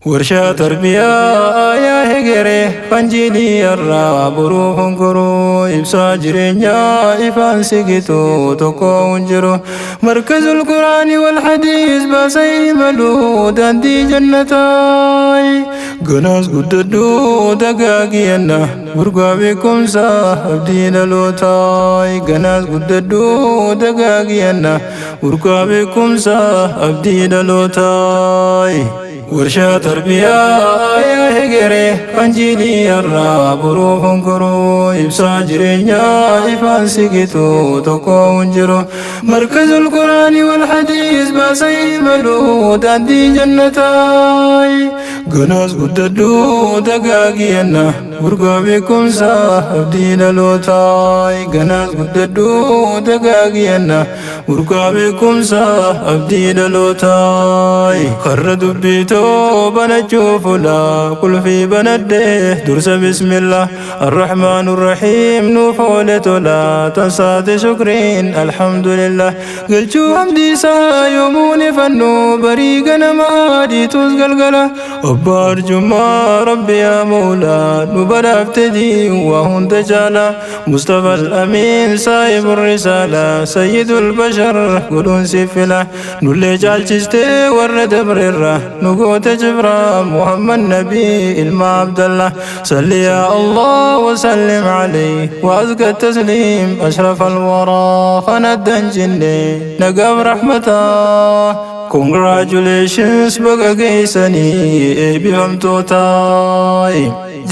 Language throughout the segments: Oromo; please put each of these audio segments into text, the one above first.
ورشة تربية يا هجري خنجيلي الرا بروح كرو إبصا جرينيا إفان سكتو تكو ونجرو مركز القرآن والحديث باسي ملو داندي جنتاي قناس قددو دقاقينا برقا بكم صاحب دين الوتاي قناس قددو دقاقينا برقا بكم صاحب دين الوتاي ورشة تربية يا هجري خنجيلي الرا بروح كرو إبصا جرينيا إفان سكتو تكو ونجرو مركز القرآن والحديث باسي ملو داندي جنتاي قناس قددو دقاقينا برقا بكم صاحب دين الوتاي قناس قددو دقاقينا برقا بكم صاحب دين الوتاي خرد بيتو بنجوف لا كل في بنده درس بسم الله الرحمن الرحيم نوفولة لا تنسى شكرين الحمد لله قلتو حمدي سا يومون فنو بريقنا ما دي تزقلقلا أبار جمع ربي يا مولا نبدا افتدي وهن تجالا مصطفى الأمين صاحب الرسالة سيد البشر قلون سفلا نولي جال چستي ورد بررة نقوت جبرا محمد نبي إلما عبد الله صلي يا الله وسلم عليه وأزكى التسليم أشرف الورى خندا جني نقام رحمته Congratulations baga geessanii eebbifamtootaay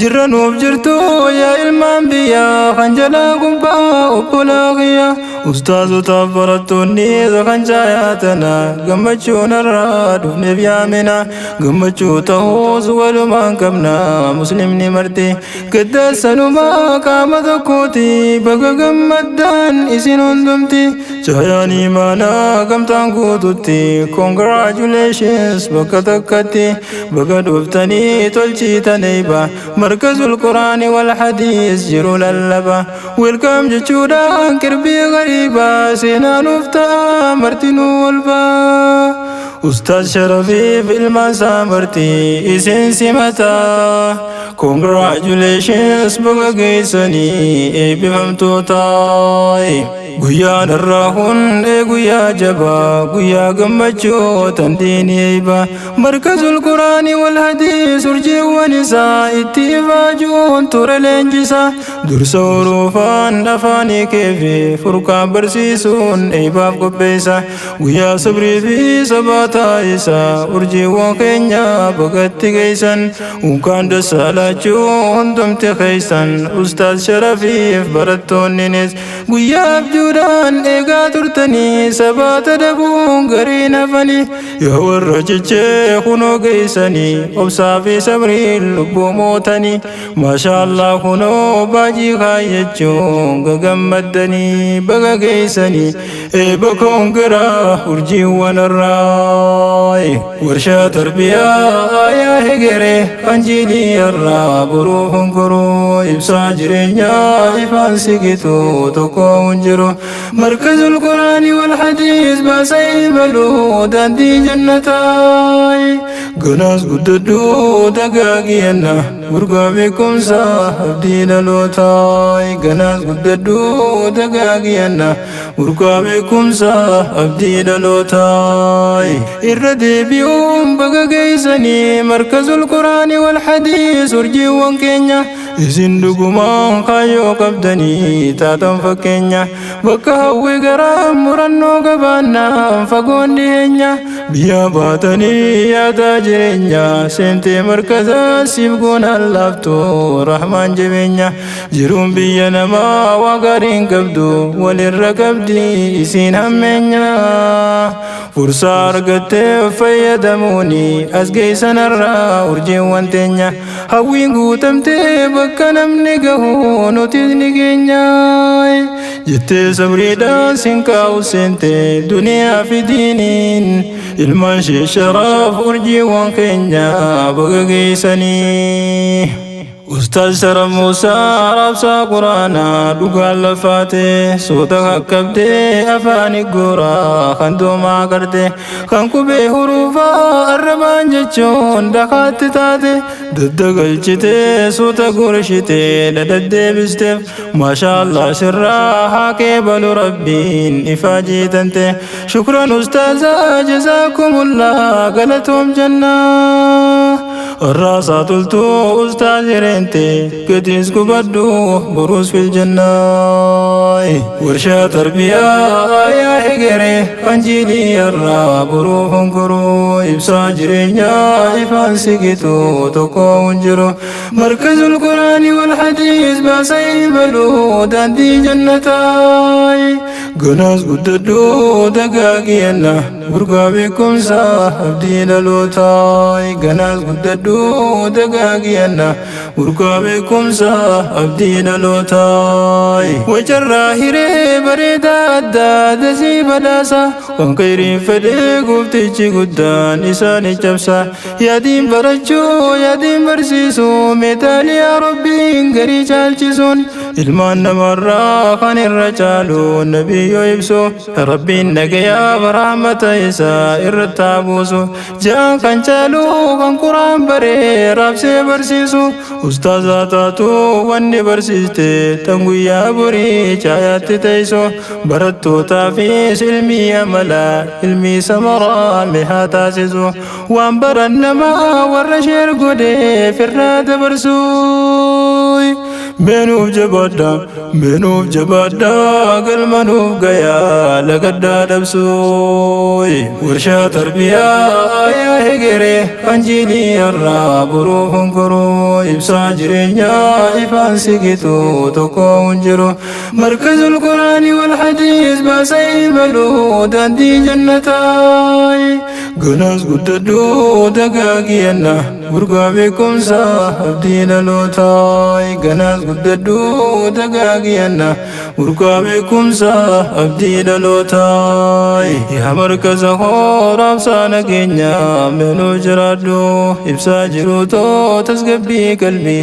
jirra nuuf jirtu yaa ilmaan biyyaa kan jalaa gubbaa obbolaa kiyya ustaazotaaf barattoonni kan jaayaatana gammachuun irraa dhufneef yaamina gammachuu ta'uus walumaan qabna muslimni marti gaddasanumaa qaama tokkooti baga gammaddaan isin hundumti jaayaan imaanaa gamtaan guututti Congratulations baka takkatti baka dhuftanii tolchitaniiba markazul quraani wal hadiis jiru lallaba welcome jechuudhaan qirbii gariiba seenaan uftaa martinuu walba Ustaz Sharafiif ilmaan saamartii isin simataa Congratulations baga geessanii eebbifamtootaay Guyyaan irraa hundee guyyaa jabaa guyyaa gammachuu tandiin eeba markazul quraani wal hadiis urjiiwwan isaa itti ifaajuun ture leenjisa dursa huruufaan afaanii keefi furqaan barsiisuun eebaaf qopheessa guyyaa sabrii fi sabaataa isaa urjiiwwan keenya bagatti geessan unkaan dassaalachuu hundumti keeysan Ustaaz Sharafiif barattoonninis guyyaaf juudhaan eegaa turtanii sabaata dabuun garii nafanii yaa warra jechee kunoo geessanii obsaa fi sabriin lubbuu mootanii maashaallah kunoo baajii kaayyachuun gagammaddanii baga geessanii eeba koongiraa urjiiwwan irraay warshaa tarbiyaa yaa hegere kanjiilii irraa buruuf hunkuruu ibsaa jireenyaa ifaan sigituu tokko hunjiru مركز القرآن والحديث باسي ملو داندي جنتاي قناس قددو دقاقينا برقا بكم صاحب دين الوتاي قناس قددو دقاقينا برقا بكم صاحب دين الوتاي الردي بيوم بقا قيسني مركز القرآن والحديث ورجي وانكينيا إذن دقمان خايو قبدني تاتم فكينيا bakka hawwi garaa murannoo qabaannaa fagoon dhiyeenya biyya baatanii yaadaa jireenya seentee markazaa siif goonaan laaftu rahmaan jabeenya jiruun biyya namaa waa gaariin qabdu walirra qabdi isiin hammeenya fursaa argattee fayyadamuuni as geessanarraa urjiiwwan teenya hawwiin guutamtee bakka namni gahu nutis ni geenya jettee sabriidhaan sinkaa'u seente duniyaa fi diiniin ilmaan shee sharaaf urjiiwwan keenya baga geessanii Ustaz Sharaf Musa raabsaa quraanaa dhugaan lafaate suuta qaqqabdee afaan iggoraa kan doomaa garte kan qubee huruufaa arrabaan jechuun dhakaatti taate daddagalchitee suuta gorshitee daddeebisteef maashaallah sirraa haa qeebalu rabbiin ifaa jiitante shukran ustaazaa jazaakumullah galatoom jannaa الراسات التو أستاذ رنتي كتيس كبدو بروس في الجنة ورشا تربية يا حجري أنجيلي الرا بروح كرو إبسا جرينيا إفان سكتو تقو ونجرو مركز القرآن والحديث باسيبلو داندي جنتاي قناس قددو دقاقينا برقا بكم صاحب لوتاي قناس قددو دقاقينا برقا بكم صاحب لوتاي وجرى هيري بريدا أداد زي بداسا وانكيرين فديق وفتيجي قدان إساني جبسا يا دين برجو يا دين برسيسو ميتالي يا ربي انقري جالجسون ilmaan namarraa kan irra caalu nabiyyoo ibsu rabbiin nagayaa barahmata isaa irratti haa buusu jaan kan caalu kan quraan baree raabsee barsiisu ustaazaa taatu wanni barsiiste tan guyyaa borii caayaatti teessu barattootaafis ilmii amalaa ilmii samaraa mihaa taasisu waan baran namaa warra sheer godhee firraa dabarsu Menuf jabada gal manuf gaya lagada dabsoy warsha tarbiya ya hegere anjili arra burufun koro ibsa jirenya ifan sigitu toko unjiro markazul qurani wal hadith basaybalu dandi jannatay gunas guddadu dagagiyana burga bekum sahabdina lotay ganas guddadu dagagiyana burga bekum sahabdina lotay ya markaz khorab sana genya menu jiradu ibsa jiruto tasgabbi qalbi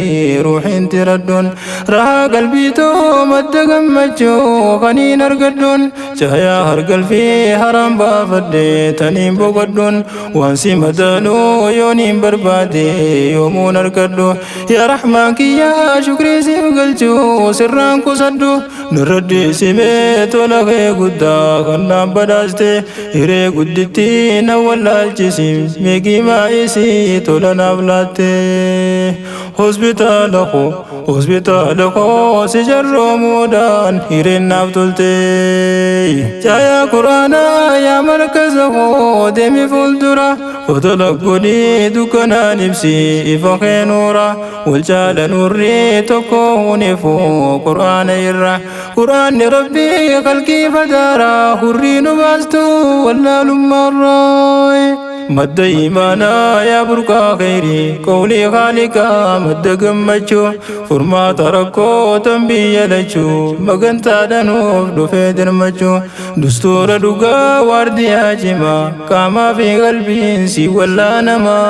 ruhin tiradun raha qalbi to madagam macho qanin argadun chaya har qalbi haram bafade tanim bogadun wansi madanu yonim barbade يومون الكدو يا رحمن يا شكري سيقلتو سران كسدو نردي سميت ولغي قدا خنا بداستي إري قدتي نولا الجسم ميكي ما إسي تولنا بلاتي hospitaalako si jarro mudan hirin naftulte jaya qur'ana ya markaza ho demi fuldura fotolakuni dukanan ibsi ifa khenura waljala nurri tokko hunifu qur'ana irra qur'an rabbi khalqi fadara hurrinu bastu wallalum marray مد إيمانا يا بركا خيري قولي خالقا مد قمتشو فرما تركو تنبي لجو مغنتا دنوف دفي درمتشو دستور دقا واردي هاجما كاما في قلبي سي ولا نما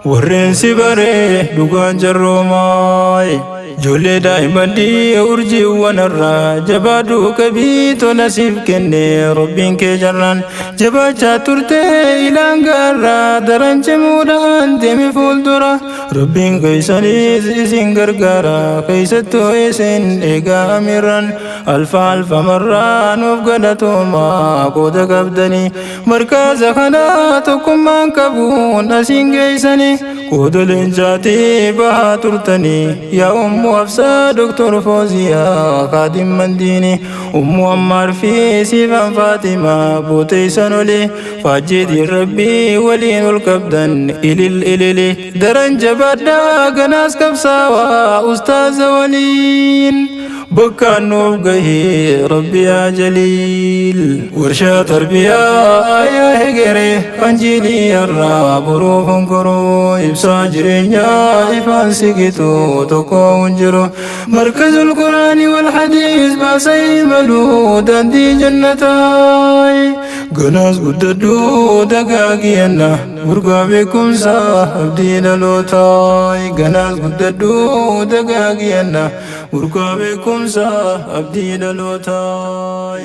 ورين سبري دقا جروماي جولي دائما دي أرجي ونرى جبادو كبيتو نسيب كني ربين كجران جبا جاتورتي إلان غارا دران جمودان ديمي فولدورا ربين كيساني إسين غرغارا كيستو إسين إيغا أميران ألفا ألفا مران وفقدتو ما قودا قبدني مركز خناتكم من كبون أسين كيساني قودا لنجاتي بها ترتني يا وفسا دكتور فوزيا خادم منديني عمار في سيفان فاطمة بوتي سنولي فاجدي ربي ولين الكبدن إلي درن جبادا غناس كبساوا أستاذ ولين بكانو غي ربي يا جليل ورشا تربية يا هجري أنجيلي الرا بروح كرو إبسا جرينيا إفان سكتو تقو ونجرو مركز القرآن والحديث باسيبلو داندي جنتاي Ganas guddadhu dagaagiyanna Murgaa beekumsaa abdii dhalootaa Ganas guddadhu dagaagiyanna Murgaa beekumsaa abdii dhalootaa